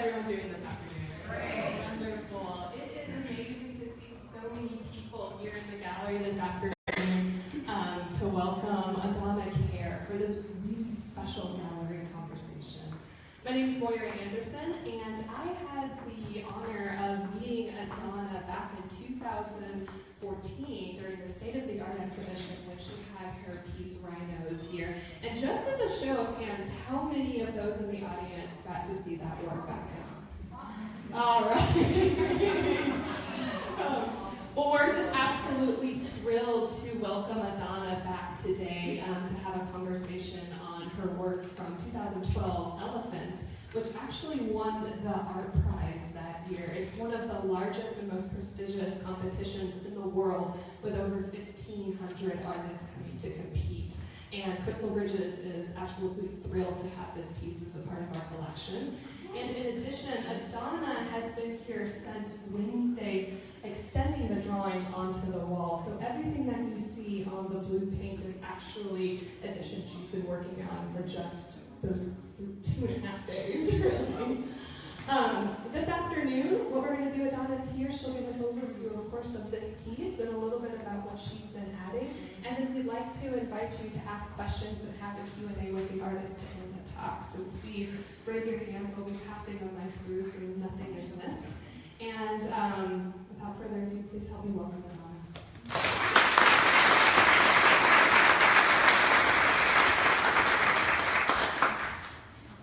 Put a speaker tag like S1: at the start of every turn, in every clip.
S1: everyone doing this afternoon? Great. Wonderful. It is amazing to see so many people here in the gallery this afternoon to welcome Adonna Khare for this really special gallery conversation. My name is Moira Anderson, and I had the honor of meeting Adonna back in 2014 during the State of the Art exhibition when she had her piece Rhinos here. And just as a show of hands, how many of those in the audience got to see that work back then? All right. Well, we're just absolutely thrilled to welcome Adonna back today to have a conversation on her work from 2012, Elephants, which actually won the Art Prize that year. It's one of the largest and most prestigious competitions in the world, with over 1,500 artists coming to compete. And Crystal Bridges is absolutely thrilled to have this piece as a part of our collection. And in addition, Adonna has been here since Wednesday, extending the drawing onto the wall. So everything that you see on the blue paint is actually addition she's been working on for just those 2.5 days, really. This afternoon, what we're going to do, Adonna's here, she'll give an overview, of course, of this piece and a little bit about what she's been adding. And then we'd like to invite you to ask questions and have a Q&A with the artist to end the talk. So please raise your hands. I'll be passing the mic through so nothing is missed. And without further ado, please help me welcome Adonna.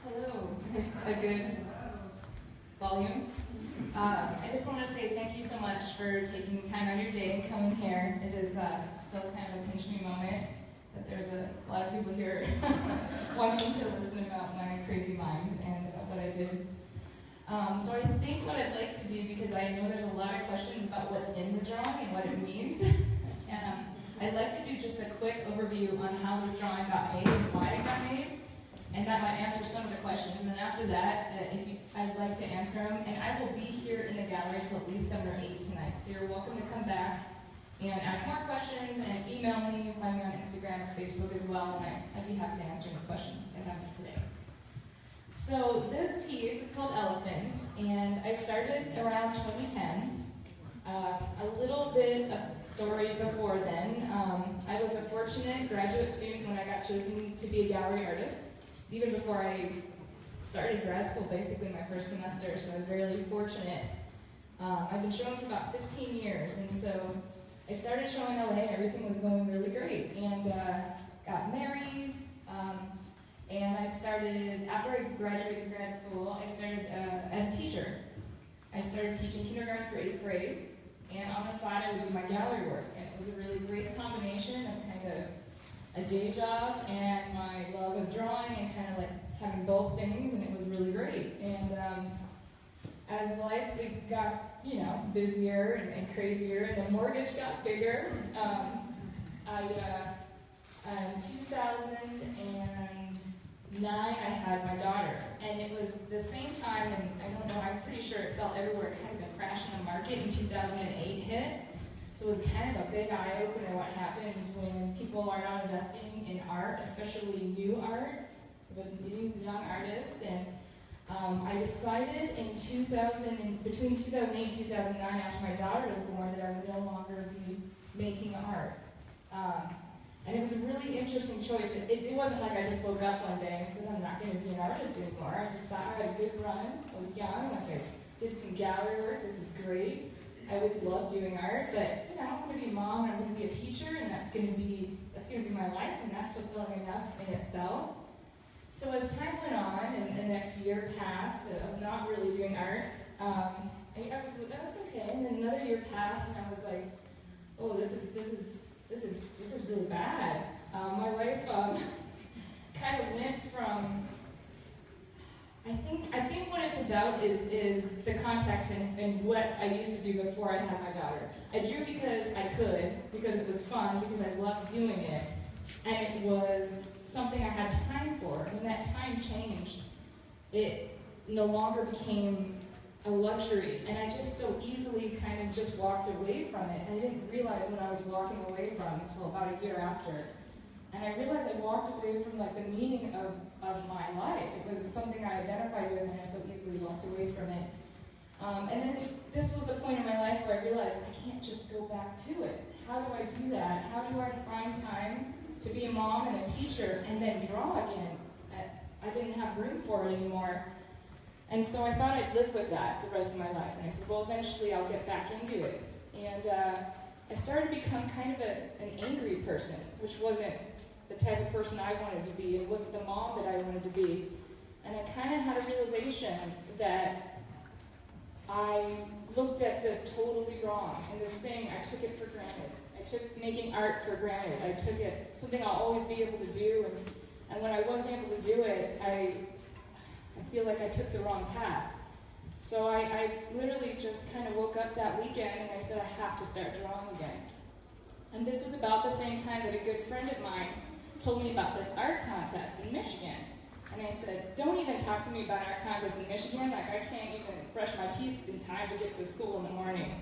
S2: Hello. Is this a good volume? I just want to say thank you so much for taking time out of your day and coming here. It is still kind of a pinch me moment that there's a lot of people here wanting to listen about my crazy mind and about what I did. So I think what I'd like to do, because I know there's a lot of questions about what's in the drawing and what it means, I'd like to do just a quick overview on how this drawing got made and why it got made, and that might answer some of the questions. And then after that, I'd like to answer them, and I will be here in the gallery till at least 7 or 8 tonight, so you're welcome to come back and ask more questions and email me, find me on Instagram or Facebook as well, and I'd be happy to answer any questions I have today. So this piece is called Elephants, and I started around 2010. A little bit of story before then. I was a fortunate graduate student when I got chosen to be a gallery artist, even before I started grad school, basically my first semester, so I was very fortunate. I've been showing for about 15 years, and so I started showing in LA, and everything was going really great, and got married. And I started, after I graduated grad school, I started as a teacher. I started teaching kindergarten through 8th grade, and on the side I would do my gallery work. And it was a really great combination of kind of a day job and my love of drawing and kind of like having both things, and it was really great. And as life got, busier and crazier, and the mortgage got bigger, in 2009, I had my daughter, and it was the same time, and I don't know, I'm pretty sure it felt everywhere, kind of the crash in the market in 2008 hit. So it was kind of a big eye-opener what happens when people are not investing in art, especially new art, with new young artists. And I decided between 2008 and 2009, after my daughter was born, that I would no longer be making art. And it was a really interesting choice. It wasn't like I just woke up one day and said, I'm not going to be an artist anymore. I just thought I had a good run. I was young. I did some gallery work. This is great. I would love doing art, but I'm going to be a mom, and I'm going to be a teacher, and that's going to be my life, and that's fulfilling enough in itself. So as time went on, and the next year passed of not really doing art, that was okay. And then another year passed, and I was like, oh, this is really bad. My life kind of went from, I think what it's about is the context and what I used to do before I had my daughter. I drew because I could, because it was fun, because I loved doing it, and it was something I had time for. And when that time changed, it no longer became a luxury, and I just so easily kind of just walked away from it, and I didn't realize what I was walking away from until about a year after. And I realized I walked away from like the meaning of my life. It was something I identified with, and I so easily walked away from it. And then this was the point in my life where I realized I can't just go back to it. How do I do that? How do I find time to be a mom and a teacher and then draw again? I didn't have room for it anymore. And so I thought I'd live with that the rest of my life. And I said, well, eventually I'll get back into it. And I started to become kind of an angry person, which wasn't the type of person I wanted to be. It wasn't the mom that I wanted to be. And I kind of had a realization that I looked at this totally wrong. And this thing, I took it for granted. I took making art for granted. I took it something I'll always be able to do. And when I wasn't able to do it, I feel like I took the wrong path. So I literally just kind of woke up that weekend and I said, I have to start drawing again. And this was about the same time that a good friend of mine told me about this art contest in Michigan. And I said, don't even talk to me about art contest in Michigan. Like, I can't even brush my teeth in time to get to school in the morning.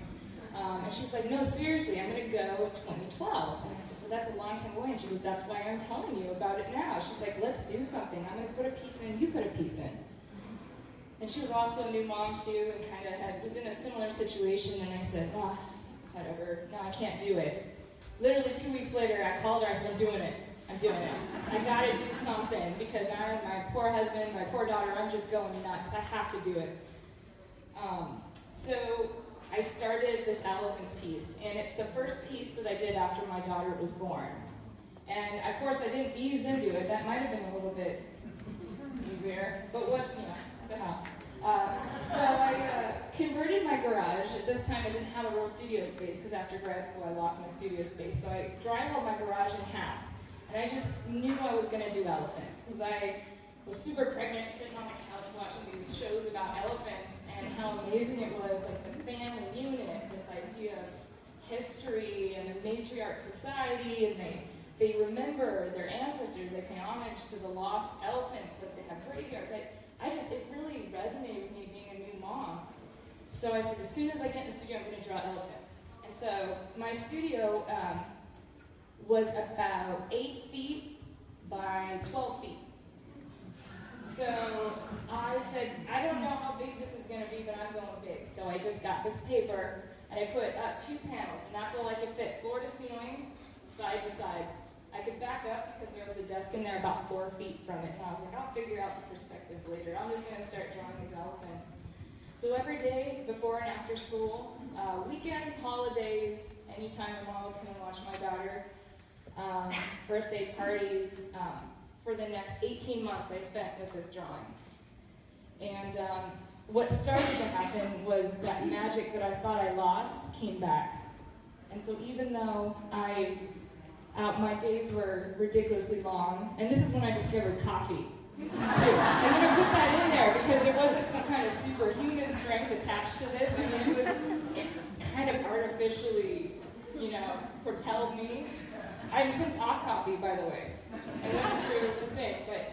S2: And she's like, no, seriously, I'm going to go in 2012. And I said, well, that's a long time away. And she goes, that's why I'm telling you about it now. She's like, let's do something. I'm going to put a piece in, you put a piece in. And she was also a new mom, too, and kind of was in a similar situation. And I said, oh, whatever, no, I can't do it. Literally 2 weeks later, I called her, I said, I'm doing it. I'm doing it. I got to do something because my poor husband, my poor daughter, I'm just going nuts. I have to do it. So I started this elephants piece, and it's the first piece that I did after my daughter was born. And of course, I didn't ease into it. That might have been a little bit easier, but what, you know, the hell. So I converted my garage. At this time, I didn't have a real studio space because after grad school, I lost my studio space. So I drywalled my garage in half. And I just knew I was going to do elephants because I was super pregnant, sitting on the couch watching these shows about elephants and how amazing it was, like the family unit, this idea of history and a matriarch society, and they remember their ancestors, they pay homage to the lost elephants, that they have graveyards. It really resonated with me being a new mom. So I said, as soon as I get in the studio, I'm going to draw elephants. And so my studio was about 8 feet by 12 feet. So I said, I don't know how big this is going to be, but I'm going big. So I just got this paper, and I put up 2 panels, and that's all I could fit, floor to ceiling, side to side. I could back up because there was a desk in there about 4 feet from it, and I was like, I'll figure out the perspective later. I'm just going to start drawing these elephants. So every day, before and after school, weekends, holidays, anytime my mom would come and watch my daughter, birthday parties, for the next 18 months I spent with this drawing. And what started to happen was that magic that I thought I lost came back. And so even though my days were ridiculously long, and this is when I discovered coffee, too. I'm going to put that in there because there wasn't some kind of superhuman strength attached to this. I mean, it kind of artificially, propelled me. I'm since off coffee, by the way. I went through the thing, but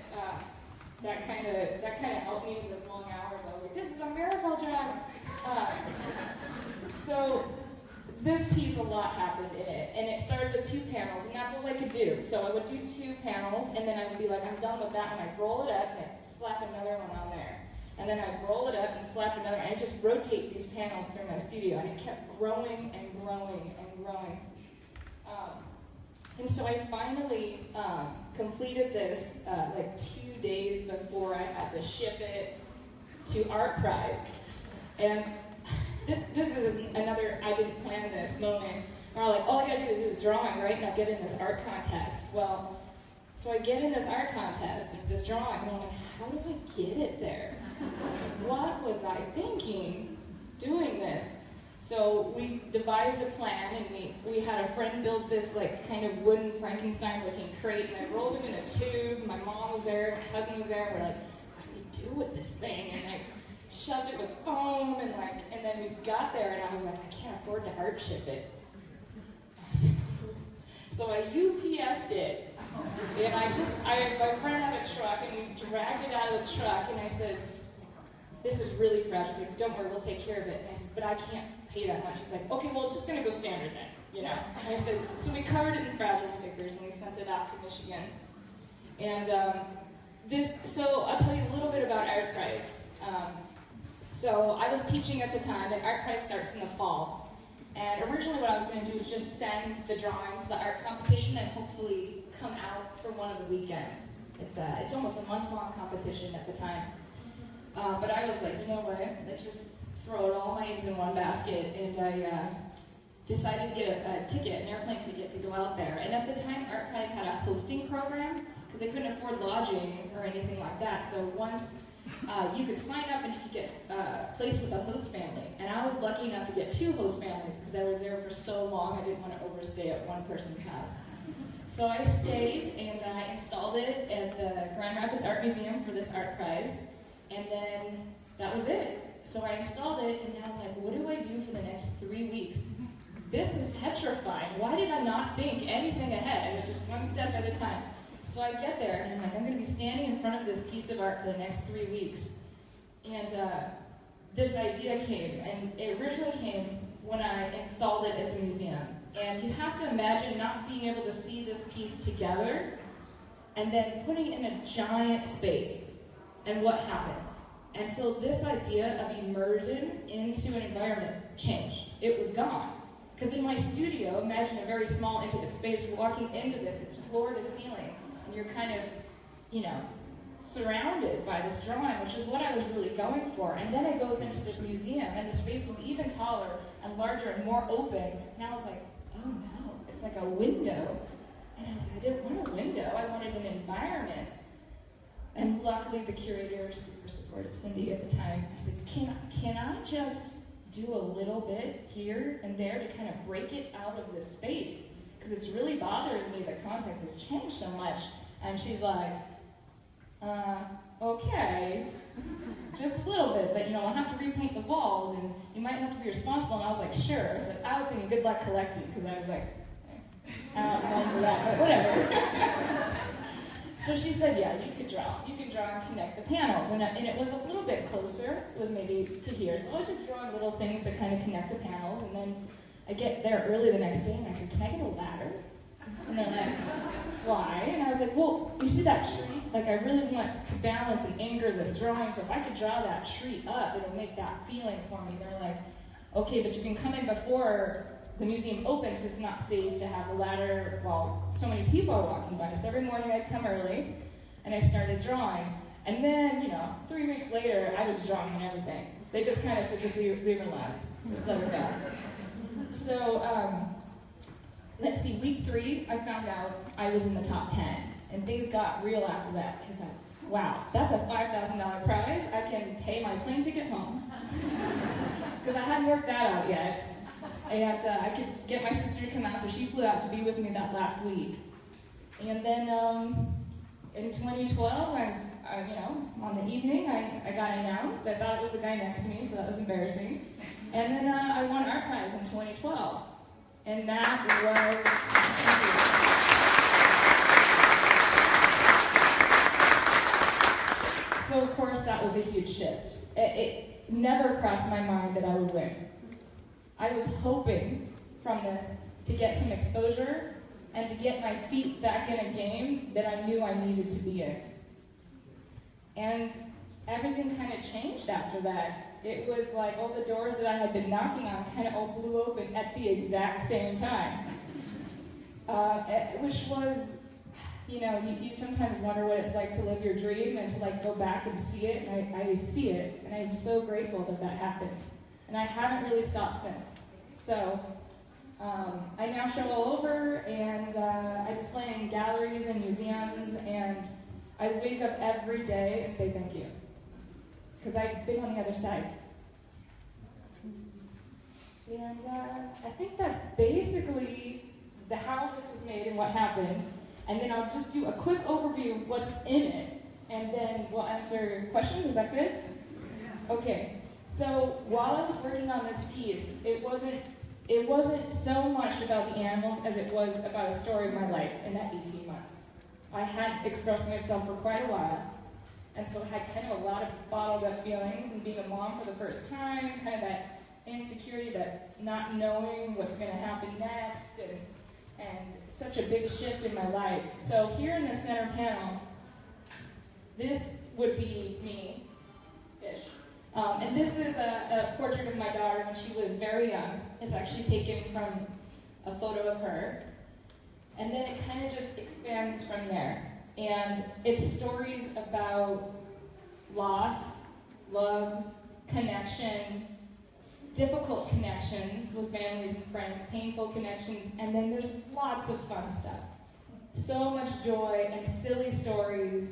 S2: that kind of helped me in those long hours. I was like, this is a miracle job. So this piece, a lot happened in it, and it started with 2 panels, and that's all I could do. So I would do 2 panels, and then I would be like, I'm done with that, and I'd roll it up, and I'd slap another one on there. And then I'd roll it up and slap another, and I'd just rotate these panels through my studio, and it kept growing and growing and growing. And so I finally completed this 2 days before I had to ship it to Art Prize. And this is another I didn't plan this moment where I'm like, all I gotta do is do this drawing, right? And I'll get in this art contest. Well, so I get in this art contest, this drawing, and I'm like, how do I get it there? What was I thinking doing this? So we devised a plan, and we had a friend build this kind of wooden Frankenstein-looking crate, and I rolled it in a tube. My mom was there, my husband was there. We're like, what do we do with this thing? And I shoved it with foam, and then we got there, and I was like, I can't afford to art ship it. So I UPS'd it, and my friend had a truck, and we dragged it out of the truck, and I said, this is really fragile. She's like, don't worry, we'll take care of it. And I said, but I can't pay that much. She's like, okay, well, it's just going to go standard then. you know. And I said, so we covered it in Fragile stickers and we sent it out to Michigan. And so I'll tell you a little bit about Art Prize. So I was teaching at the time, and Art Prize starts in the fall. And originally what I was going to do was just send the drawing to the art competition and hopefully come out for one of the weekends. It's almost a month-long competition at the time. But I was like, you know what, let's just throw all my eggs in one basket. And I decided to get a ticket, an airplane ticket to go out there. And at the time, Art Prize had a hosting program because they couldn't afford lodging or anything like that. So once you could sign up and you could get placed with a host family. And I was lucky enough to get 2 host families because I was there for so long I didn't want to overstay at one person's house. So I stayed and I installed it at the Grand Rapids Art Museum for this Art Prize. And then that was it. So I installed it and now I'm like, what do I do for the next 3 weeks? This is petrifying. Why did I not think anything ahead? It was just one step at a time. So I get there, and I'm like, I'm going to be standing in front of this piece of art for the next 3 weeks. And this idea came, and it originally came when I installed it at the museum. And you have to imagine not being able to see this piece together, and then putting it in a giant space, and what happens. And so this idea of immersion into an environment changed. It was gone. Because in my studio, imagine a very small, intimate space, walking into this, it's floor to ceiling. And you're kind of, you know, surrounded by this drawing, which is what I was really going for. And then it goes into this museum, and the space was even taller and larger and more open. And I was like, oh no, it's like a window. And I was like, I didn't want a window, I wanted an environment. And luckily the curator, super supportive, Cindy at the time, I said, can I just do a little bit here and there to kind of break it out of this space? Because it's really bothering me, the context has changed so much. And she's like, okay, just a little bit, but you know, I'll have to repaint the walls and you might have to be responsible. And I was like, sure. So I was thinking good luck collecting, because I was like, I don't remember that, but whatever. So she said, yeah, you could draw. You can draw and connect the panels. And it was a little bit closer. It was maybe to here. So I was just drawing little things to kind of connect the panels. And then I get there early the next day, and I said, can I get a ladder? And they're like, why? And I was like, well, you see that tree? Like, I really want to balance and anchor this drawing, so if I could draw that tree up, it'll make that feeling for me. They're like, okay, but you can come in before the museum opens because it's not safe to have a ladder while so many people are walking by. So every morning I'd come early, and I started drawing. And then, you know, 3 weeks later, I was drawing and everything. They just kind of said, just leave her alone. Just let her go. So, let's see, week 3, I found out I was in the top 10. And things got real after that, because I was, wow, that's a $5,000 prize. I can pay my plane ticket home. Because I hadn't worked that out yet. And I could get my sister to come out, so she flew out to be with me that last week. And then in 2012, you know, on the evening, I got announced. I thought it was the guy next to me, so that was embarrassing. And then I won Art Prize in 2012. And that was... So of course, that was a huge shift. It never crossed my mind that I would win. I was hoping from this to get some exposure and to get my feet back in a game that I knew I needed to be in. And everything kind of changed after that. It was like all the doors that I had been knocking on kind of all blew open at the exact same time. Which was, you know, you sometimes wonder what it's like to live your dream and to like go back and see it, and I see it, and I'm so grateful that that happened. And I haven't really stopped since. So I now show all over, and I display in galleries and museums, and I wake up every day and say thank you. Because I've been on the other side. And I think that's basically how this was made and what happened. And then I'll just do a quick overview of what's in it, and then we'll answer questions. Is that good? Okay. So while I was working on this piece, it wasn't so much about the animals as it was about a story of my life in that 18 months. I had expressed myself for quite a while, and so I had kind of a lot of bottled up feelings, and being a mom for the first time, kind of that insecurity, that not knowing what's going to happen next, and such a big shift in my life. So here in the center panel, this would be me-ish. And this is a portrait of my daughter when she was very young. It's actually taken from a photo of her. And then it kind of just expands from there. And it's stories about loss, love, connection, difficult connections with families and friends, painful connections, and then there's lots of fun stuff. So much joy and silly stories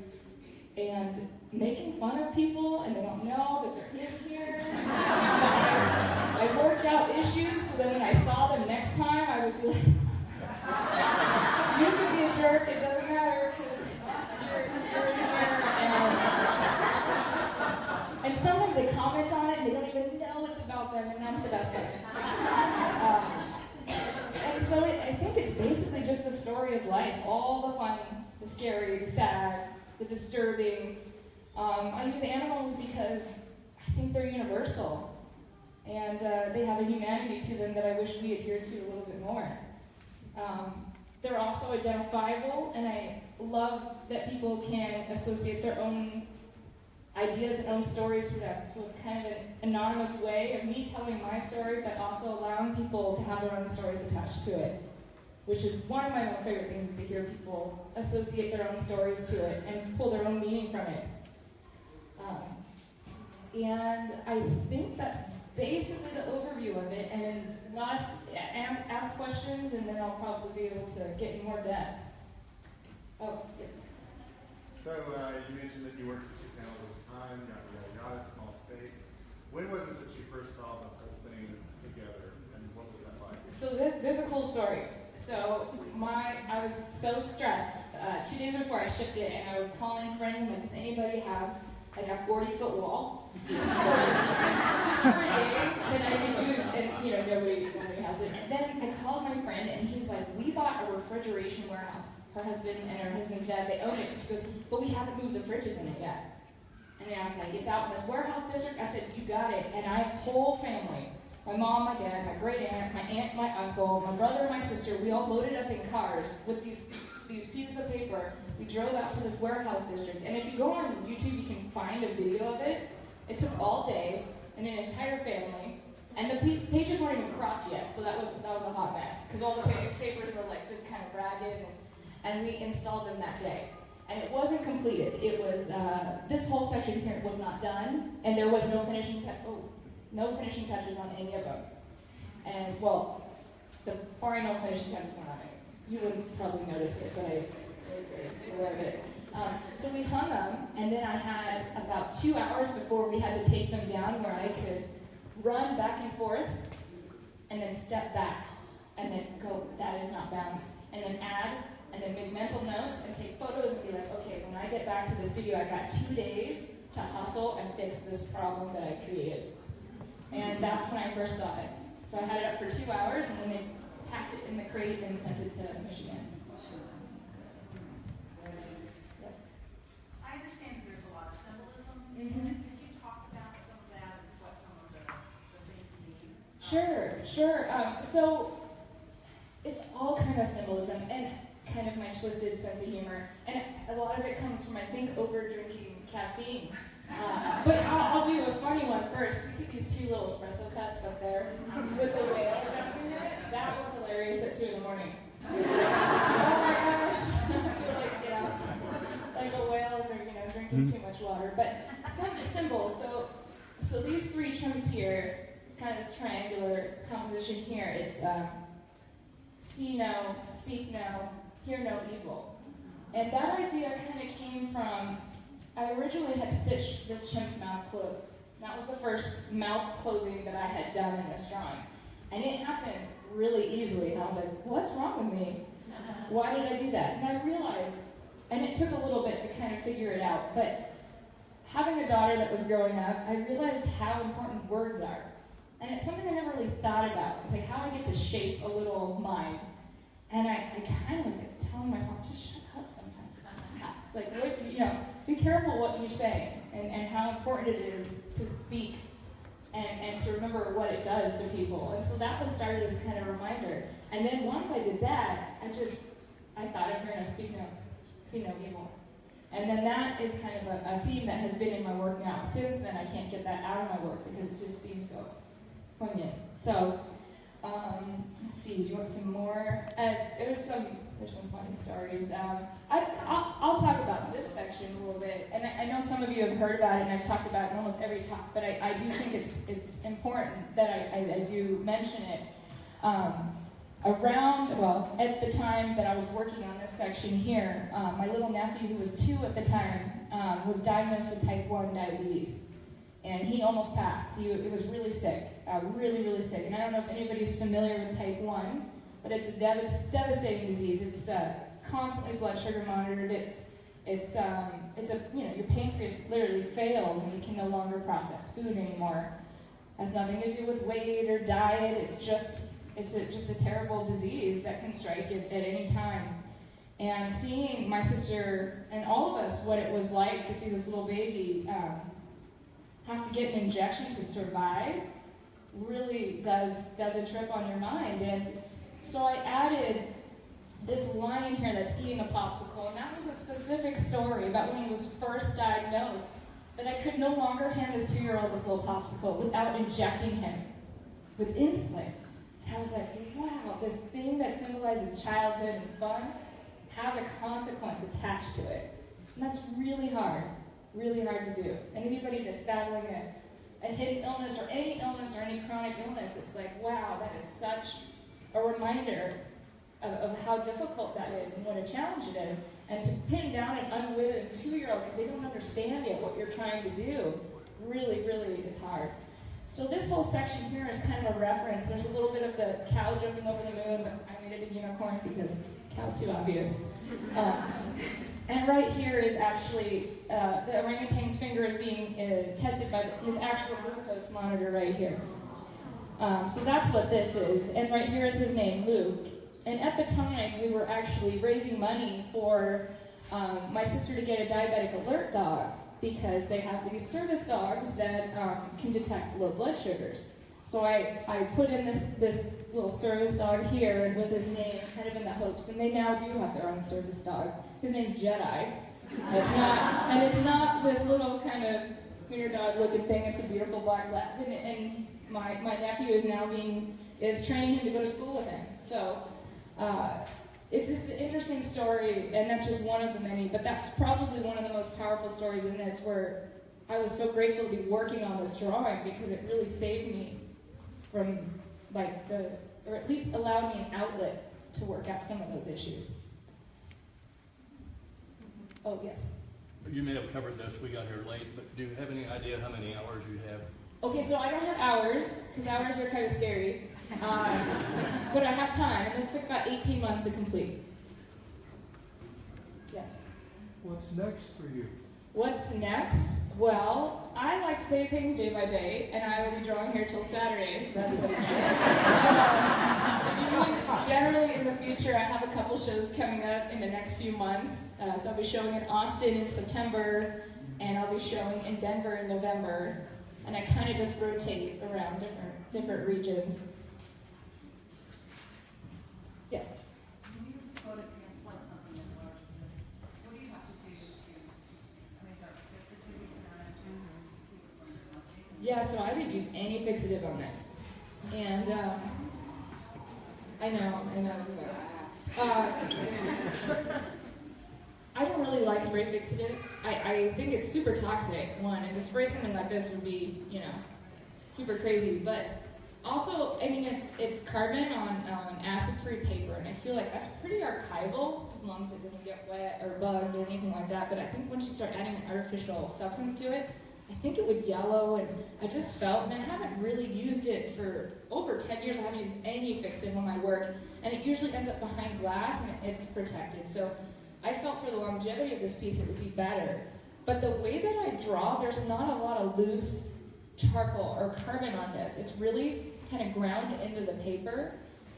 S2: and making fun of people and they don't know that they're in here. I worked out issues so that when I saw them next time, I would be like, you can be a jerk, it doesn't matter, because you're in here. And sometimes they comment on it and they don't even know it's about them, and that's the best part. And so I think it's basically just the story of life, all the fun, the scary, the sad, the disturbing. I use animals because I think they're universal, and they have a humanity to them that I wish we adhered to a little bit more. They're also identifiable, and I love that people can associate their own ideas and own stories to them. So it's kind of an anonymous way of me telling my story, but also allowing people to have their own stories attached to it, which is one of my most favorite things, to hear people associate their own stories to it and pull their own meaning from it. And I think that's basically the overview of it, and ask questions, and then I'll probably be able to get in more depth. Oh, yes.
S3: So you mentioned that you worked with 2 panels at a time, got a small space. When was it that you first saw the whole thing together, and what was that like?
S2: So there's a cool story. So I was so stressed 2 days before I shipped it, and I was calling friends and like, does anybody have like a 40-foot wall just for a day that I can use? And nobody has it. And then I called my friend, and he's like, we bought a refrigeration warehouse. Her husband and her husband's dad, they own it. And she goes, but we haven't moved the fridges in it yet. And then I was like, it's out in this warehouse district. I said, you got it. And whole family, my mom, my dad, my great aunt, my uncle, my brother, and my sister, we all loaded up in cars with these pieces of paper. We drove out to this warehouse district. And if you go on YouTube, you can find a video of it. It took all day and an entire family. And the pages weren't even cropped yet, so that was a hot mess. Because all the papers were like just kind of ragged, and we installed them that day. And it wasn't completed. It was, this whole section here was not done, and there was no finishing touches on any of them. And, well, the final finishing touches were on it. You wouldn't probably notice it, but I was very aware of it. So we hung them, and then I had about 2 hours before we had to take them down where I could run back and forth, and then step back, and then go, that is not balanced, and then add, and then make mental notes and take photos and be like, okay, when I get back to the studio, I got 2 days to hustle and fix this problem that I created. And that's when I first saw it. So I had it up for 2 hours, and then they packed it in the crate and sent it to Michigan. Yes?
S4: I understand there's a lot of symbolism.
S2: Mm-hmm.
S4: Could you talk about some of that and what some of the things mean?
S2: Sure. So it's all kind of symbolism and kind of my twisted sense of humor. And a lot of it comes from, I think, over-drinking caffeine. But I'll do a funny one first. You see these 2 little espresso cups up there with the whale jumping in it? That was hilarious at 2 in the morning. Oh my gosh. I feel like a whale or, drinking too much water. But some symbols. So these 3 chunks here, it's kind of this triangular composition here. It's see no, speak no, hear no evil. And that idea kind of came from, I originally had stitched this chimp's mouth closed. That was the first mouth closing that I had done in this drawing. And it happened really easily, and I was like, what's wrong with me? Why did I do that? And I realized, and it took a little bit to kind of figure it out, but having a daughter that was growing up, I realized how important words are. And it's something I never really thought about. It's like how I get to shape a little mind. And I kind of was like telling myself, just shut up sometimes. Like, be careful what you say and how important it is to speak and to remember what it does to people. And so that was started as kind of a reminder. And then once I did that, I thought of her and speak no, see no evil. And then that is kind of a theme that has been in my work now. Since then, I can't get that out of my work because it just seems so poignant. So, let's see, do you want some more? There's some funny stories. I'll talk about this section a little bit. And I know some of you have heard about it, and I've talked about it in almost every talk, but I do think it's important that I do mention it. At the time that I was working on this section here, my little nephew, who was 2 at the time, was diagnosed with type 1 diabetes. And he almost passed. He was really sick, really, really sick. And I don't know if anybody's familiar with type 1, but it's a devastating disease. It's constantly blood sugar monitored. Your pancreas literally fails and you can no longer process food anymore. Has nothing to do with weight or diet. It's just a terrible disease that can strike at any time. And seeing my sister and all of us what it was like to see this little baby have to get an injection to survive really does a trip on your mind. And so I added this line here that's eating a popsicle, and that was a specific story about when he was first diagnosed, that I could no longer hand this 2-year-old this little popsicle without injecting him with insulin. And I was like, wow, this thing that symbolizes childhood and fun has a consequence attached to it. And that's really hard to do. And anybody that's battling a hidden illness or any chronic illness, it's like, wow, that is such a reminder of how difficult that is and what a challenge it is. And to pin down an unwitting 2-year-old because they don't understand yet what you're trying to do really, really is hard. So this whole section here is kind of a reference. There's a little bit of the cow jumping over the moon, but I made it a unicorn because cow's too obvious. And right here is actually the orangutan's finger is being tested by his actual glucose monitor right here. So that's what this is. And right here is his name, Luke. And at the time, we were actually raising money for my sister to get a diabetic alert dog because they have these service dogs that can detect low blood sugars. So I put in this little service dog here with his name, kind of in the hopes, and they now do have their own service dog. His name's Jedi. It's not this little kind of wiener dog looking thing. It's a beautiful black lab, and my nephew is training him to go to school with him. So it's just an interesting story, and that's just one of the many. But that's probably one of the most powerful stories in this, where I was so grateful to be working on this drawing because it really saved me from or at least allowed me an outlet to work out some of those issues. Oh, yes.
S5: You may have covered this, we got here late, but do you have any idea how many hours you have?
S2: Okay, so I don't have hours, because hours are kind of scary. But I have time, and this took about 18 months to complete. Yes?
S6: What's next for you?
S2: What's next? Well, I like to take things day by day, and I will be drawing here till Saturday, so that's what's next. Generally, in the future, I have a couple shows coming up in the next few months. So I'll be showing in Austin in September, and I'll be showing in Denver in November. And I kind of just rotate around different regions. Yes?
S4: When you go to transplant something as large as this, what do you have to do is there a fixative you can add to keep it from smoking?
S2: Yeah, so I didn't use any fixative on this. And I know. I don't really like spray fixative. I think it's super toxic, one, and to spray something like this would be, super crazy. But also, I mean, it's carbon on acid-free paper, and I feel like that's pretty archival, as long as it doesn't get wet or bugs or anything like that. But I think once you start adding an artificial substance to it, I think it would yellow, and I just felt, and I haven't really used it for over 10 years. I haven't used any fixative on my work, and it usually ends up behind glass, and it's protected. So I felt for the longevity of this piece it would be better. But the way that I draw, there's not a lot of loose charcoal or carbon on this. It's really kind of ground into the paper.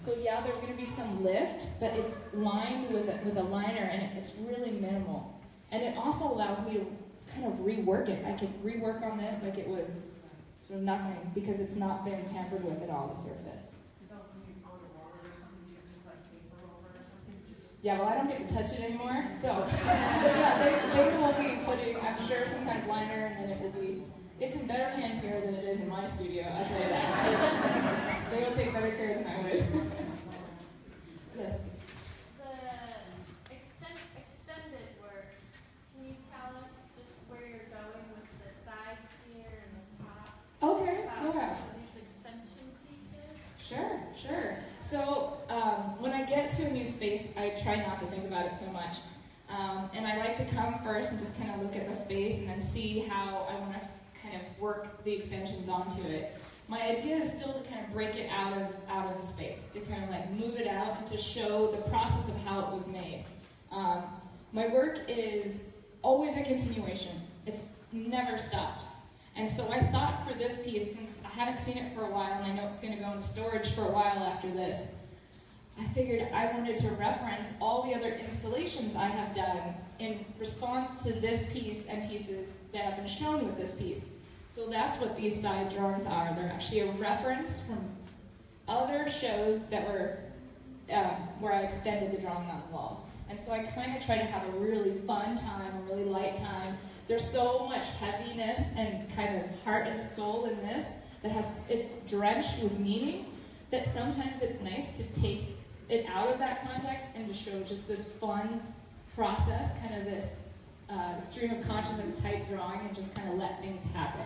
S2: So yeah, there's going to be some lift, but it's lined with a liner, and it's really minimal. And it also allows me to kind of rework it. I could rework on this like it was So nothing, because it's not been tampered with at all, the surface.
S4: So when you on the water or something, do you have to put paper over it or something? Just
S2: Yeah, well, I don't get to touch it anymore, so, but yeah, they will be putting, I'm sure, some kind of liner, and then it will be, it's in better hands here than it is in my studio, I'll tell you that. They will take better care than I would. Yes.
S7: The extended work, can you tell us just where you're going with the sides here and the top?
S2: Okay,
S7: About
S2: yeah.
S7: some of these extension pieces?
S2: Sure. So when I get to a new space, I try not to think about it so much. And I like to come first and just kind of look at the space and then see how I want to kind of work the extensions onto it. My idea is still to kind of break it out of the space, to kind of like move it out and to show the process of how it was made. My work is always a continuation. It never stops. And so I thought for this piece, since I haven't seen it for a while and I know it's going to go into storage for a while after this, I figured I wanted to reference all the other installations I have done in response to this piece and pieces that have been shown with this piece. So that's what these side drawings are. They're actually a reference from other shows that were where I extended the drawing on the walls. And so I kind of try to have a really fun time, a really light time. There's so much heaviness and kind of heart and soul in this that it's drenched with meaning that sometimes it's nice to take it out of that context and to show just this fun process, kind of this stream of consciousness type drawing and just kind of let things happen.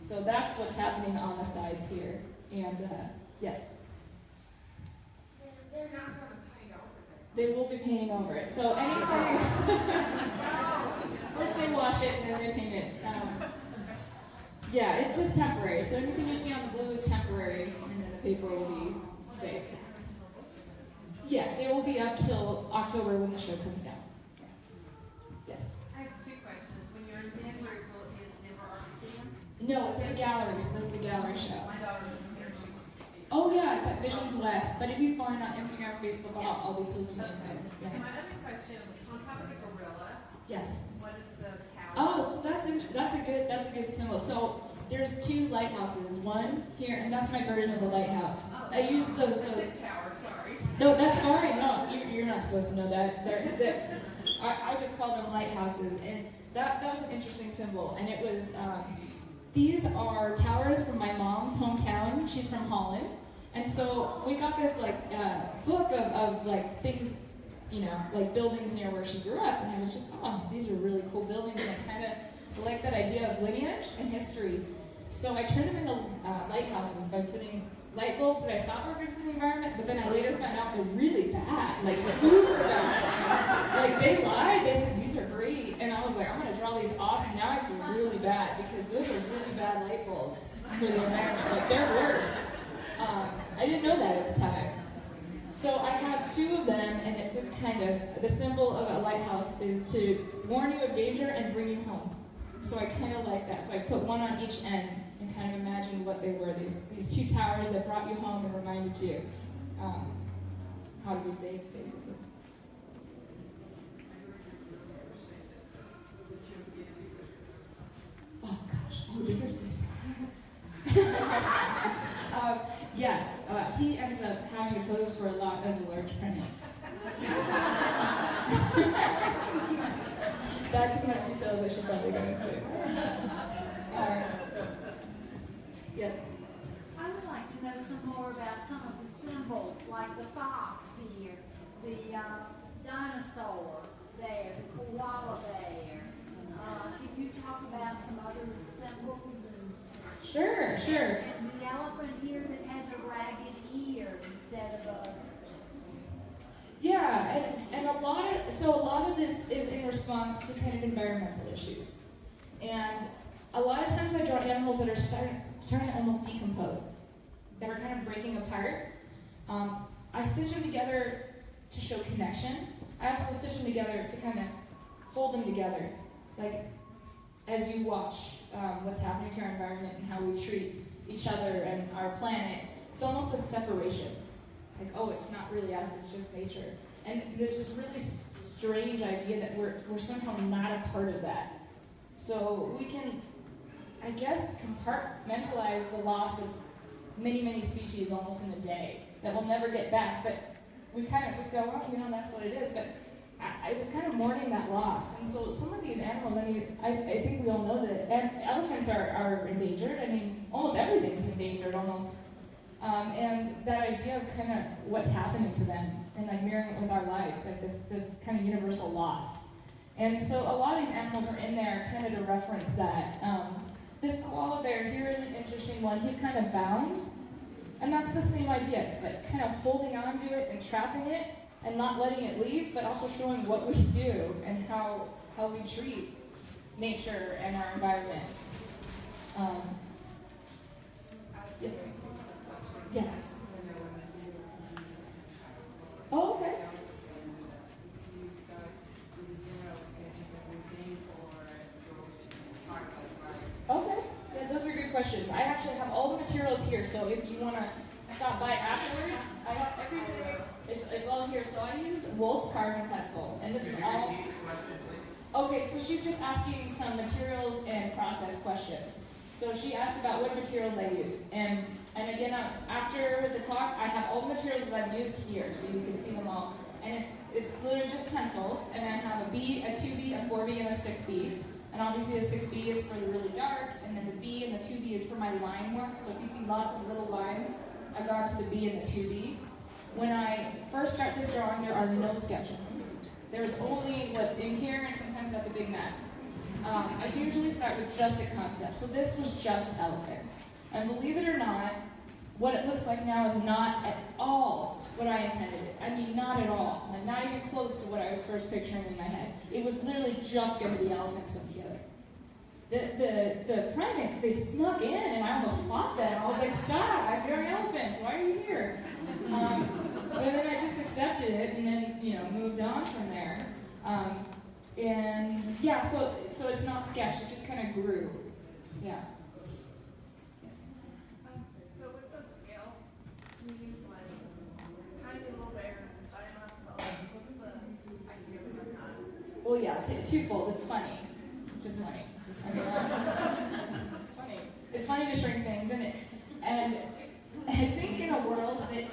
S2: So that's what's happening on the sides here. And yes?
S4: they're not going to paint over that.
S2: They will be painting over it. So anything, first they wash it and then they paint it. Yeah, it's just temporary. So anything you see on the blue is temporary and then the paper will be safe. Yes, it will be up till October when the show comes out. Yes?
S4: I have two questions. When you're in Denver, will it never Argentina?
S2: No, it's in a gallery, so this is the gallery show.
S4: My daughter's in here, she wants to see it.
S2: Oh yeah, it's at Visions West. But if you find on Instagram or Facebook, I'll be posting it.
S4: And
S2: Yeah.
S4: my other question, on top of the gorilla,
S2: Yes.
S4: what is the tower?
S2: Oh, so that's a good symbol. So there's two lighthouses. One here, and that's my version of the lighthouse. I use those.
S4: The tower, sorry.
S2: No, that's fine. No, you're not supposed to know that. I just call them lighthouses, and that was an interesting symbol. And it was these are towers from my mom's hometown. She's from Holland, and so we got this like book of like things, you know, like buildings near where she grew up, and I was just, oh, these are really cool buildings, and I kind of like that idea of lineage and history. So I turned them into lighthouses by putting light bulbs that I thought were good for the environment, but then I later found out they're really bad, like super bad. Like they lied, they said these are great, and I was like, I'm gonna draw these awesome. Now I feel really bad because those are really bad light bulbs for the environment. Like they're worse. I didn't know that at the time. So I have two of them, and it's just kind of, the symbol of a lighthouse is to warn you of danger and bring you home. So I kind of like that. So I put one on each end and kind of imagined what they were. These two towers that brought you home and reminded you how to be safe, basically. Oh gosh, this is yes, he ends up having to pose for a lot of the large primates. That's enough details I should probably go into. Yeah.
S8: I would like to know some more about some of the symbols, like the fox here, the dinosaur there, the koala there. Can you talk about some other symbols and
S2: Sure.
S8: and the elephant here that has a ragged ear instead of a.
S2: Yeah, and a lot of this is in response to kind of environmental issues. And a lot of times I draw animals that are starting to almost decompose, that are kind of breaking apart. I stitch them together to show connection. I also stitch them together to kind of hold them together, like as you watch what's happening to our environment and how we treat each other and our planet. It's almost a separation. Like, oh, it's not really us, it's just nature. And there's this really strange idea that we're somehow not a part of that. So we can I guess, compartmentalize the loss of many, many species almost in a day that we'll never get back. But we kind of just go, well, you know, that's what it is. But I was kind of mourning that loss. And so some of these animals, I mean, I think we all know that elephants are endangered. I mean, almost everything's endangered, almost. And that idea of kind of what's happening to them and like mirroring it with our lives, like this kind of universal loss. And so a lot of these animals are in there kind of to reference that. This koala bear here is an interesting one. He's kind of bound. And that's the same idea. It's like kind of holding on to it and trapping it and not letting it leave, but also showing what we do and how we treat nature and our environment. Yes. Oh, okay. Okay. Yeah, those are good questions. I actually have all the materials here, so if you want to stop by afterwards, I have everything. It's all here. So I use Wolf's carbon pencil, and this is all. Okay, so she's just asking some materials and process questions. So she asked about what materials I use, and again, after the talk, I have all the materials that I've used here, so you can see them all. And it's literally just pencils, and I have a B, a 2B, a 4B, and a 6B. And obviously the 6B is for the really dark, and then the B and the 2B is for my line work. So if you see lots of little lines, I've gone to the B and the 2B. When I first start this drawing, there are no sketches. There's only what's in here, and sometimes that's a big mess. I usually start with just a concept. So this was just elephants. And believe it or not, what it looks like now is not at all what I intended it. I mean, not at all. Like, not even close to what I was first picturing in my head. It was literally just going to be elephants together. The primates, they snuck in, and I almost fought them. I was like, stop, I'm drawing elephants. Why are you here? And then I just accepted it, and then, you know, moved on from there. And yeah, so it's not sketched, it just kind of grew. Yeah.
S7: So with the scale, you use like tiny little bears and giant mastodons. What's the idea behind that?
S2: Well, yeah, twofold. It's funny. It's just funny. I mean, it's funny. It's funny to shrink things, and I think in a world that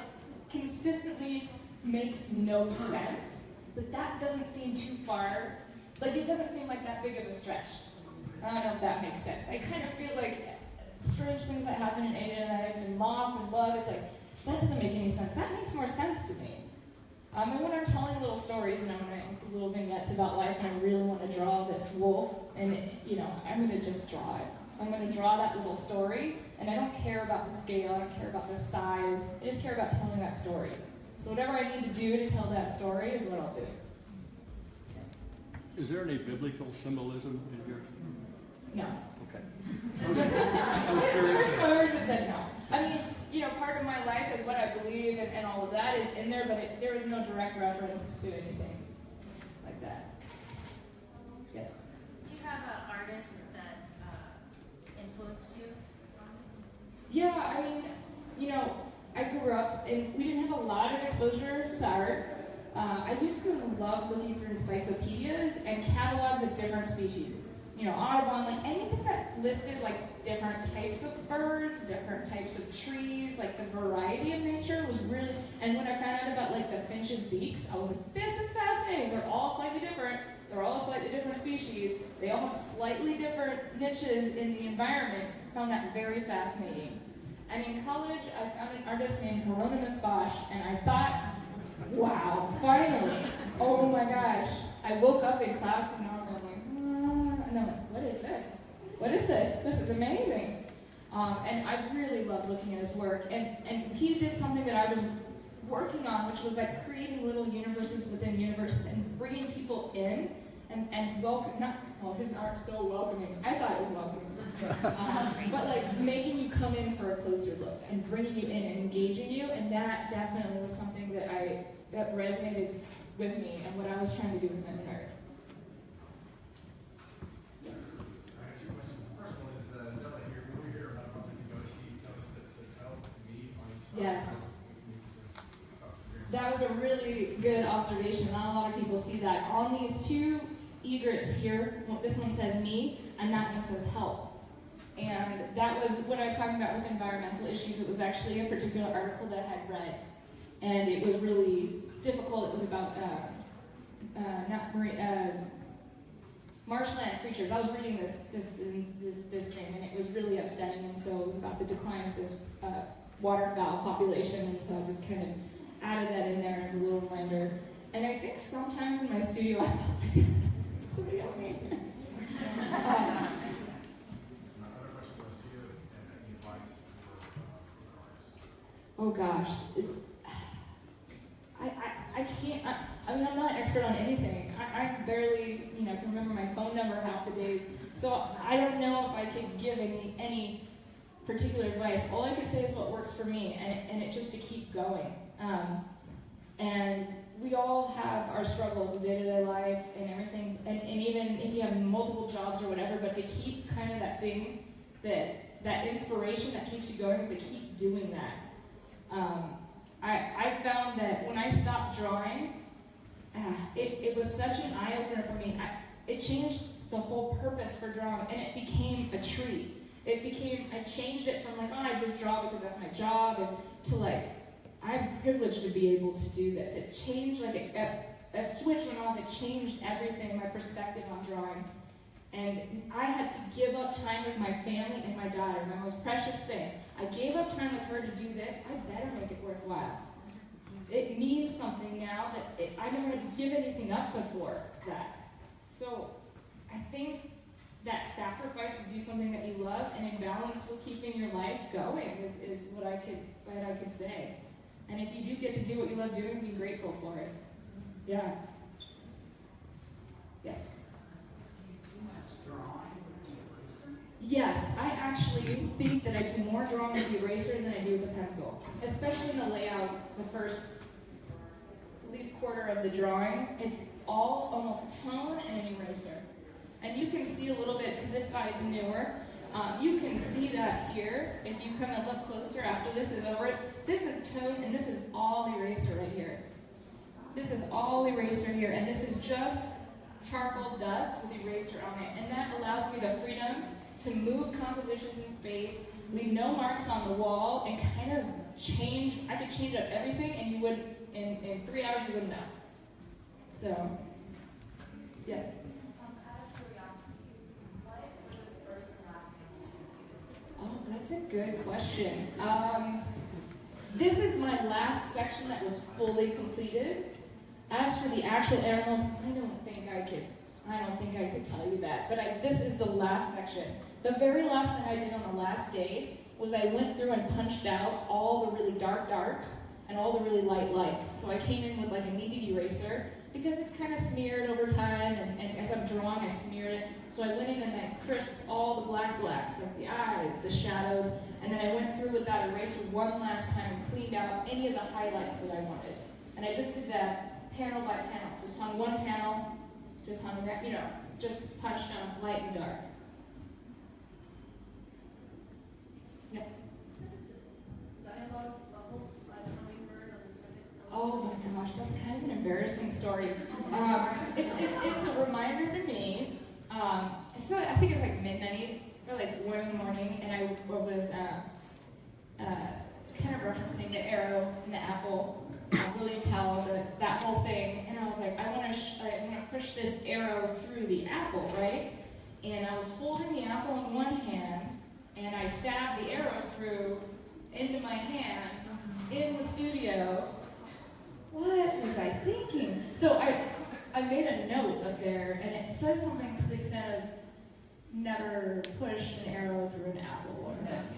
S2: consistently makes no sense, but that doesn't seem too far. Like, it doesn't seem like that big of a stretch. I don't know if that makes sense. I kind of feel like strange things that happen in Ada and life and loss and love, it's like, that doesn't make any sense. That makes more sense to me. And when I'm telling little stories and I'm going to include little vignettes about life and I really want to draw this wolf, and I'm going to just draw it. I'm going to draw that little story, and I don't care about the scale, I don't care about the size, I just care about telling that story. So whatever I need to do to tell that story is what I'll do.
S5: Is there any biblical symbolism in yours?
S2: No.
S5: Okay. I was curious.
S2: I just said no. I mean, part of my life is what I believe and all of that is in there, but there is no direct reference to anything like that. Yes?
S9: Do you have an artist that influenced you?
S2: Yeah, I mean, I grew up and we didn't have a lot of exposure to art. I used to love looking through encyclopedias and catalogs of different species. Audubon, like anything that listed like different types of birds, different types of trees, like the variety of nature was really, and when I found out about like the finch's beaks, I was like, this is fascinating. They're all slightly different. They're all slightly different species. They all have slightly different niches in the environment. I found that very fascinating. And in college, I found an artist named Hieronymus Bosch, and I thought, wow, finally. Oh my gosh. I woke up in class and I was like, and I'm like, what is this? What is this? This is amazing. And I really loved looking at his work. And he did something that I was working on, which was like creating little universes within universes and bringing people in and welcome, his art's so welcoming. I thought it was welcoming. But like making you come in for a closer look and bringing you in and engaging you. And that definitely was something that resonated with me and what I was trying to do with my art. Yes. That was a really good observation. Not a lot of people see that. On these two egrets here, this one says me, and that one says help. And that was what I was talking about with environmental issues. It was actually a particular article that I had read, and it was really difficult. It was about marshland creatures. I was reading this thing, and it was really upsetting. And so it was about the decline of this waterfowl population, and so I just kind of added that in there as a little reminder. And I think sometimes in my studio, I felt like somebody help me.
S3: Another question was, do you have any advice for artists?
S2: Oh gosh, I can't. I mean, I'm not an expert on anything. I barely, can remember my phone number half the days. So I don't know if I could give any particular advice. All I can say is what works for me, and it's just to keep going. And we all have our struggles in day-to-day life and everything, and even if you have multiple jobs or whatever, but to keep kind of that thing, that inspiration that keeps you going is to keep doing that. I found that when I stopped drawing, it was such an eye-opener for me. It changed the whole purpose for drawing, and it became a treat. I changed it from I just draw because that's my job, and to I'm privileged to be able to do this. It changed, a switch went off. It changed everything, my perspective on drawing. And I had to give up time with my family and my daughter, my most precious thing. I gave up time with her to do this. I better make it worthwhile. It means something now that I never had to give anything up before that. So I think that sacrifice to do something that you love and in balance with keeping your life going is what I could say. And if you do get to do what you love doing, be grateful for it. Yeah. Yes. Yes, I actually think that I do more drawing with the eraser than I do with the pencil. Especially in the layout, the first at least quarter of the drawing. It's all almost tone and an eraser. And you can see a little bit, because this side's newer, you can see that here, if you kind of look closer after this is over. This is tone, and this is all eraser right here. This is all eraser here, and this is just charcoal dust with eraser on it. And that allows me the freedom to move compositions in space, leave no marks on the wall, and kind of change. I could change up everything, and you wouldn't, in 3 hours, you wouldn't know. So, yes? Oh, that's a good question. This is my last section that was fully completed. As for the actual animals, I don't think I could tell you that. But this is the last section. The very last thing I did on the last day was I went through and punched out all the really dark darks and all the really light lights. So I came in with a kneaded eraser because it's kind of smeared over time, and as I'm drawing, I smeared it. So I went in and I crisped all the blacks, like the eyes, the shadows, and then I went through with that eraser one last time and cleaned out any of the highlights that I wanted. And I just did that panel by panel. Just hung one panel, just hung that, just punched on light and dark. Yes? Oh my gosh, that's kind of an embarrassing story. It's a reminder to me. So I think it's midnight or 1 in the morning, and I was kind of referencing the arrow and the apple. William Tell, that whole thing, and I was like, I want to push this arrow through the apple, right? And I was holding the apple in one hand, and I stabbed the arrow through into my hand in the studio. What was I thinking? So I made a note up there, and it says something to the extent of never push an arrow through an apple, or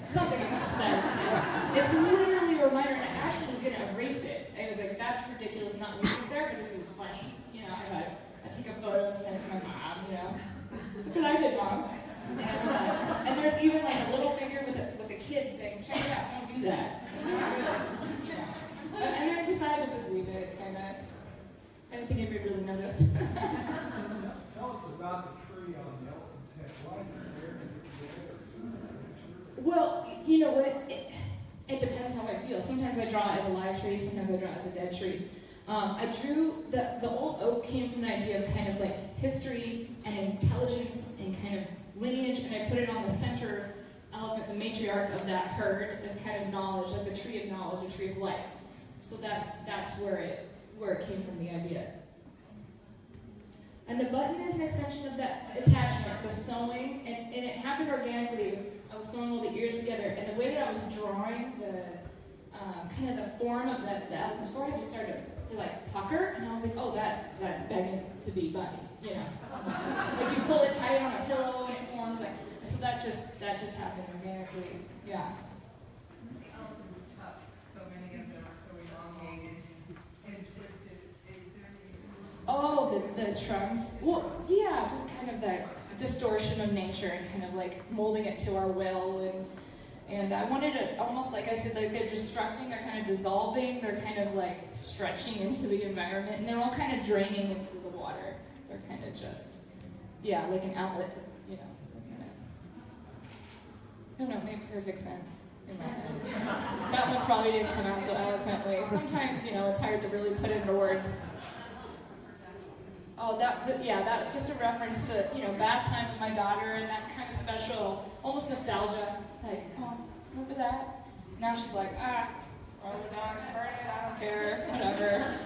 S2: something like that. It's literally a reminder, and I actually was going to erase it. I was like, that's ridiculous, not leaving it there, because it was funny. I took a photo and sent it to my mom, But I did, Mom. And there's even a little finger with a kid saying, check it out, don't do that. It's not good. And then I decided to just leave it, kind of. I didn't think anybody really noticed.
S6: Tell us about the tree on the elephant's head. Why is it there? Is it there?
S2: Well, you know what? It depends how I feel. Sometimes I draw as a live tree, sometimes I draw as a dead tree. I drew, the old oak came from the idea of kind of history and intelligence and kind of lineage, and I put it on the center the matriarch of that herd is kind of knowledge, like the tree of knowledge, the tree of life. So that's where it came from, the idea. And the button is an extension of that attachment, the sewing, and it happened organically. I was sewing all the ears together, and the way that I was drawing the kind of the form of the elephant's forehead was starting to like pucker, and I was like, oh, that's begging to be bunny, you know. Like you pull it tight on a pillow and it forms like, so that just happened organically, yeah.
S4: The elephant's tusks, so many of them are so elongated. Is there any?
S2: Oh, the trunks. Well, yeah, just kind of that distortion of nature and kind of like molding it to our will, and I wanted it almost like I said, like they're destructing, they're kind of dissolving, they're kind of like stretching into the environment, and they're all kind of draining into the water. They're kind of just, yeah, like an outlet to, you know, kind of, I don't know, it made perfect sense in my head. That one probably didn't come out so eloquently. Sometimes, you know, it's hard to really put into words. Oh, that's just a reference to, you know, bath time with my daughter and that kind of special, almost nostalgia. Like, oh, remember that? Now she's like, throw the dogs, burn it, I don't care, whatever.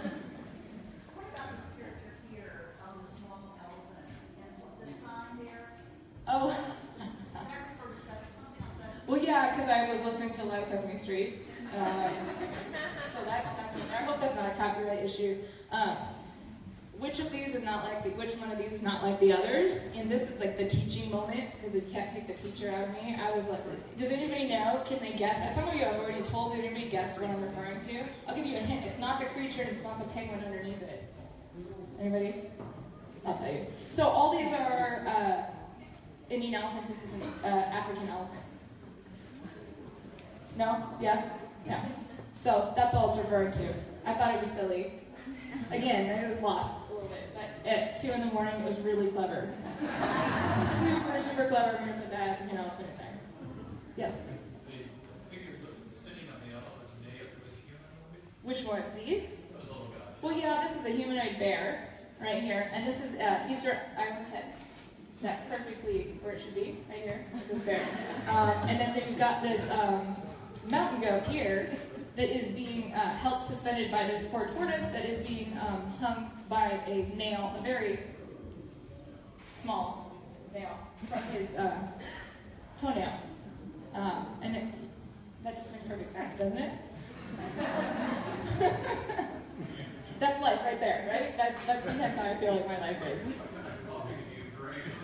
S4: What about this character here, the small elephant, and what the sign there?
S2: Oh,
S4: Is that refer to Sesame?
S2: well, yeah, because I was listening to Live Sesame Street. So that's not in there. I hope that's not a copyright issue. Which one of these is not like the others? And this is like the teaching moment, because it can't take the teacher out of me. I was like, does anybody know? Can they guess? Some of you have already told. Did anybody guess what I'm referring to? I'll give you a hint. It's not the creature and it's not the penguin underneath it. Anybody? I'll tell you. So all these are Indian elephants. This is an African elephant. No? Yeah? Yeah. So that's all it's referring to. I thought it was silly. Again, it was lost a little bit, but at 2 in the morning, it was really clever. Super, super clever. I'm going to put that, you know, put it there. Yes?
S10: The figures sitting on the elephant's knee, it was humanoid?
S2: Which one? These?
S10: Those little guys.
S2: Well, yeah, this is a humanoid bear right here, and this is Easter Island head. That's perfectly where it should be, right here, this bear. And then we've got this mountain goat here that is being held suspended by this poor tortoise that is being hung by a nail, a very small nail from his toenail. And that just makes perfect sense, doesn't it? That's life right there, right? That's sometimes how I feel like my life is.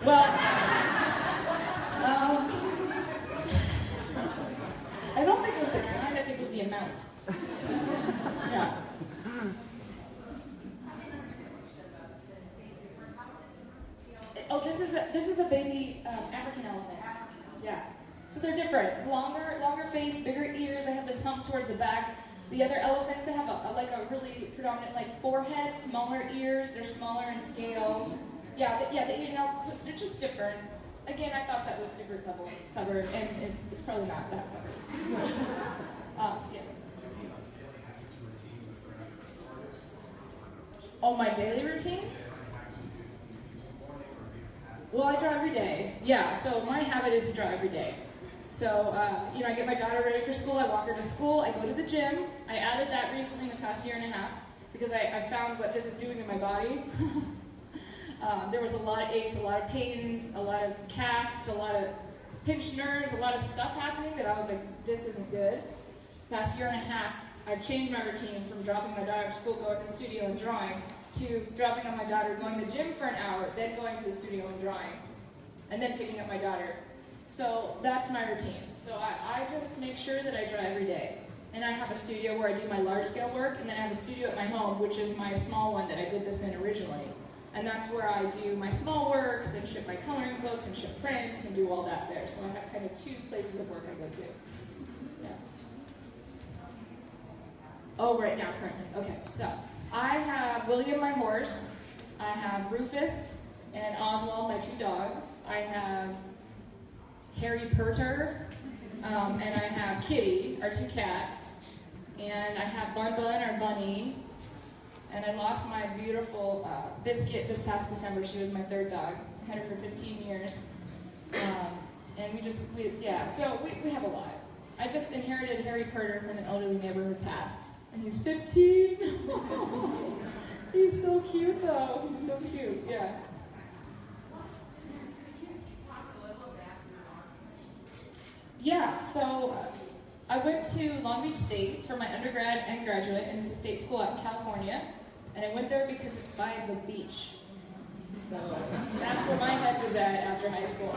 S2: Well, I don't think it was the kind, I think it was the amount. Yeah. Oh, this is a baby African elephant. Yeah. So they're different. Longer face, bigger ears. I have this hump towards the back. The other elephants, they have a really predominant like forehead, smaller ears. They're smaller in scale. Yeah, the Asian elephants, they're just different. Again, I thought that was super clever, and it's probably not that clever. Yeah. Oh, my daily routine? Well, I draw every day. Yeah, so my habit is to draw every day. So, you know, I get my daughter ready for school, I walk her to school, I go to the gym. I added that recently in the past year and a half because I found what this is doing in my body. There was a lot of aches, a lot of pains, a lot of casts, a lot of pinched nerves, a lot of stuff happening that I was like, this isn't good. This past year and a half, I've changed my routine from dropping my daughter to school, going to the studio and drawing, to dropping on my daughter, going to the gym for an hour, then going to the studio and drawing, and then picking up my daughter. So that's my routine. So I just make sure that I draw every day. And I have a studio where I do my large scale work, and then I have a studio at my home, which is my small one that I did this in originally. And that's where I do my small works, and ship my coloring books, and ship prints, and do all that there. So I have kind of 2 places of work I go to. Yeah. Oh, right now, currently. Okay, so I have William, my horse. I have Rufus and Oswald, my 2 dogs. I have Harry Purter, and I have Kitty, our 2 cats. And I have Bun Bun, our bunny. And I lost my beautiful Biscuit this past December. She was my 3rd dog. I had her for 15 years. And so we have a lot. I just inherited Harry Potter from an elderly neighbor who passed, and he's 15. He's so cute though, he's so cute, yeah. Yeah, so I went to Long Beach State for my undergrad and graduate, and it's a state school out in California. And I went there because it's by the beach. So that's where my head was at after high school.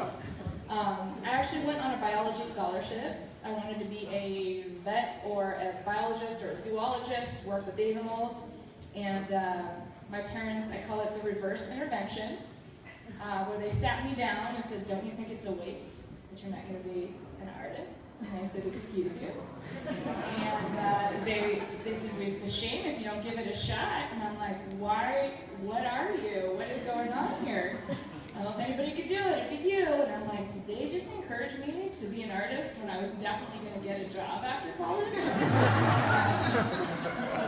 S2: I actually went on a biology scholarship. I wanted to be a vet or a biologist or a zoologist, work with animals. And my parents, I call it the reverse intervention, where they sat me down and said, "Don't you think it's a waste that you're not going to be an artist?" And I said, "Excuse you." And they said, "It's a shame if you don't give it a shot." And I'm like, "Why? What are you? What is going on here? I don't know if anybody could do it, it'd be you." And I'm like, did they just encourage me to be an artist when I was definitely going to get a job after college?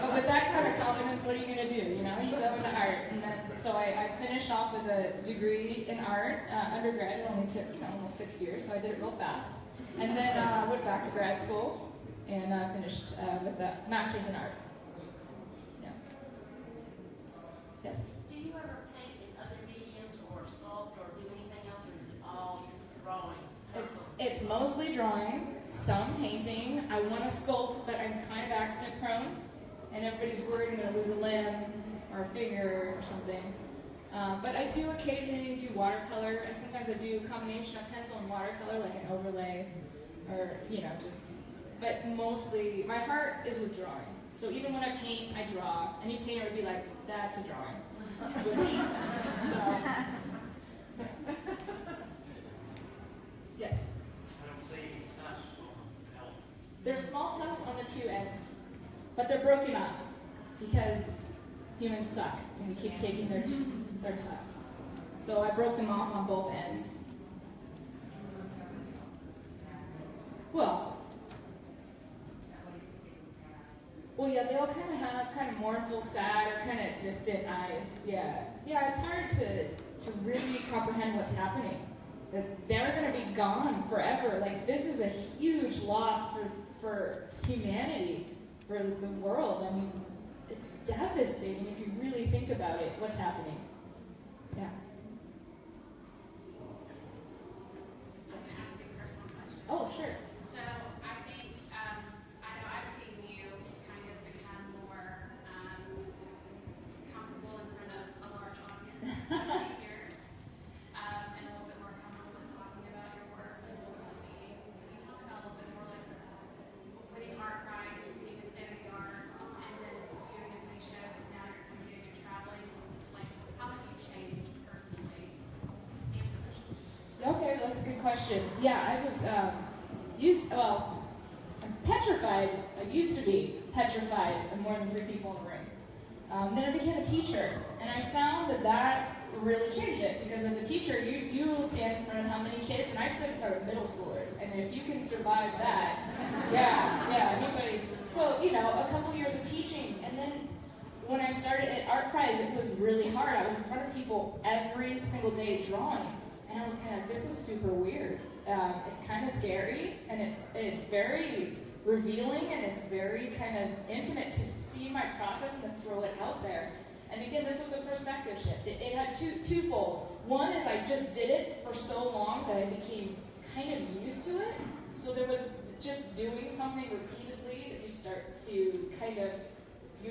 S2: But with that kind of confidence, what are you going to do? You know, you go into art. And then, so I finished off with a degree in art. Undergrad, it only took, almost 6 years, so I did it real fast. And then went back to grad school and finished with a master's in art. Yeah. Yes?
S9: Do you ever paint in other mediums or sculpt or do anything else, or is it all drawing?
S2: It's mostly drawing, some painting. I want to sculpt, but I'm kind of accident prone, and everybody's worried I'm going to lose a limb or a finger or something. But I do occasionally do watercolor, and sometimes I do a combination of pencil and watercolor, like an overlay, or but mostly my heart is with drawing. So even when I paint, I draw. Any painter would be like, "That's a drawing." With me. So, yes.
S10: I don't see tusks on
S2: There's small tusks on the two ends, but they're broken up because humans suck and we keep taking their tusks. So I broke them off on both ends. Well, yeah, they all kind of have kind of mournful, sad, or kind of distant eyes. Yeah, it's hard to really comprehend what's happening. That they're going to be gone forever. Like, this is a huge loss for humanity, for the world. I mean, it's devastating if you really think about it, what's happening. Yeah.
S11: I'm going to ask you a personal question.
S2: Oh, sure.
S11: So I think, I know I've seen you kind of become more comfortable in front of a large audience in years, and a little bit more comfortable in talking about your work and some of the meetings. Can you talk about a little bit more like winning art prize, being in state of the art, and then doing as many shows as now you're kind of doing and traveling? Like, how have you changed personally and professionally?
S2: Okay, that's a good question. Yeah, I was I'm petrified. I used to be petrified of more than 3 people in the room. Then I became a teacher, and I found that really changed it, because as a teacher, you will stand in front of how many kids, and I stood in front of middle schoolers, and if you can survive that, anybody. So, a couple years of teaching, and then when I started at Art Prize, it was really hard. I was in front of people every single day drawing, and I was kind of, this is super weird. It's kind of scary, and it's very revealing, and it's very kind of intimate to see my process and to throw it out there. And again, this was a perspective shift. It had twofold. One is I just did it for so long that I became kind of used to it. So there was just doing something repeatedly that you start to kind of,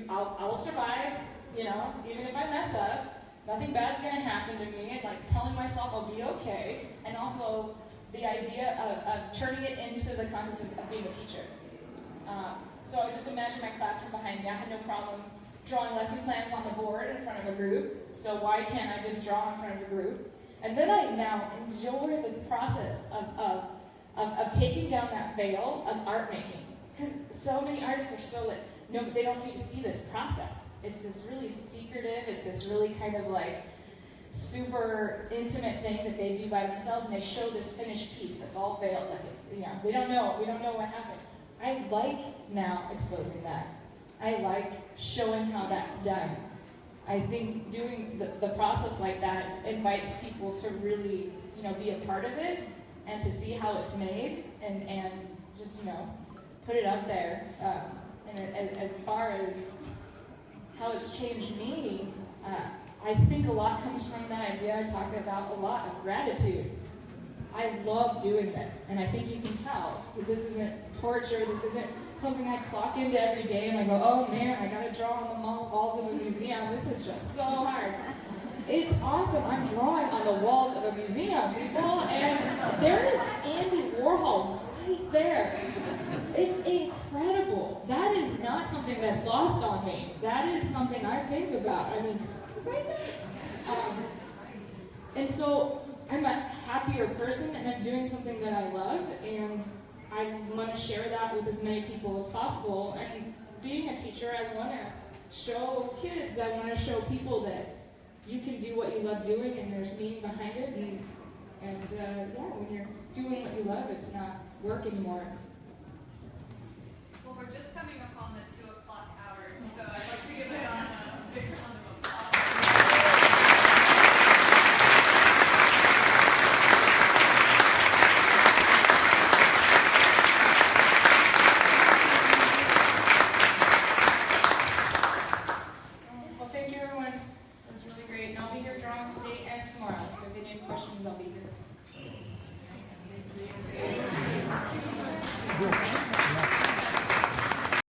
S2: I'll survive, even if I mess up. Nothing bad's going to happen to me, and like telling myself I'll be okay, and also the idea of turning it into the context of being a teacher. So I would just imagine my classroom behind me. I had no problem drawing lesson plans on the board in front of a group, so why can't I just draw in front of a group? And then I now enjoy the process of taking down that veil of art making, because so many artists are so like, no, but they don't need to see this process. It's this really secretive, it's this really kind of like super intimate thing that they do by themselves, and they show this finished piece that's all veiled. Like we don't know what happened. I like now exposing that. I like showing how that's done. I think doing the process like that invites people to really, be a part of it, and to see how it's made and just, put it up there. And as far as how it's changed me, I think a lot comes from that idea I talk about a lot of gratitude. I love doing this, and I think you can tell that this isn't torture, this isn't something I clock into every day and I go, oh man, I gotta draw on the walls of a museum, this is just so hard. It's awesome, I'm drawing on the walls of a museum, people, and there is Andy Warhol right there. It's incredible. That is not something that's lost on me. That is something I think about. I mean, right there. And so I'm a happier person, and I'm doing something that I love, and I want to share that with as many people as possible. And being a teacher, I want to show kids, I want to show people that you can do what you love doing, and there's meaning behind it. And when you're doing what you love, it's not work anymore.
S11: Well, we're just coming up on the 2 o'clock hour, so I'd like to give it a big round of applause.
S2: Well, thank you, everyone. It was really great. And I'll be here drawing today and tomorrow. So if you have any questions, I'll be here.